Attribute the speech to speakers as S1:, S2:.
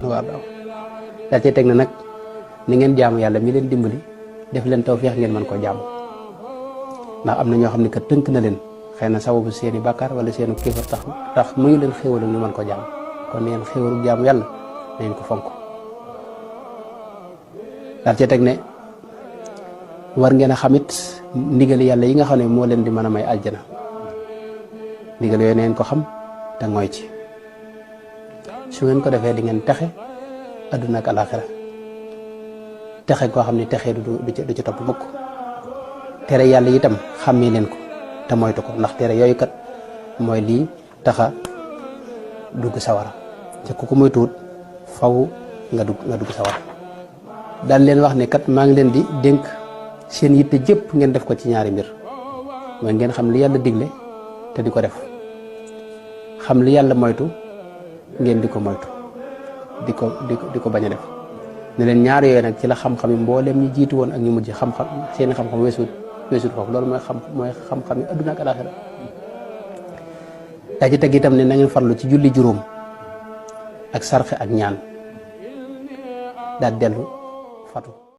S1: waaw daal cee teg na nag ni ngeen jaamu yàlla mi leen dimbali def leen tawfeex ngeen mën koo jaamu ndax am na ñoo xam ne que tënk na leen xëy na sababu seeni bàkkaar wala seeni kéefar tax mayu leen xéwal ñu mën ko jaamu kon ngeen xéwalu jaamu yàlla na ngeen ko fonk daal cee teg ne war ngeen a xamit ndigali yàlla yi nga xam ne moo leen di mën a may aljana ndigal yooyu neen ko xam te ngooy ci su ngeen ko defee di ngeen texe adduna ak alaxira texe koo xam ne texe du ci topp mukk tere yàlla itam xàmmee leen ko te moytu ko ndax tere yooyu kat mooy lii taxa dugg sawara te ku ko moytuwut faw nga dugg sawara daal leen wax ne kat maa ngi leen di dénk seen yitte jëpp ngeen def ko ci ñaari mbir mooy ngeen xam li yàlla digle te di ko def xam li yàlla moytu ngeen di ko moytu di ko bañ a def ne leen ñaar yooyu nag ci la xam-xam yi mbooleem ñi jiitu woon ak ñu mujj xam-xam seeni xam-xam weesut foofu loolu mooy xam-xam yi adduna ak alaxira daa ci teg itam ne na ngeen farlu ci julli juróom ak sarxe ak ñaan daal dellu fatu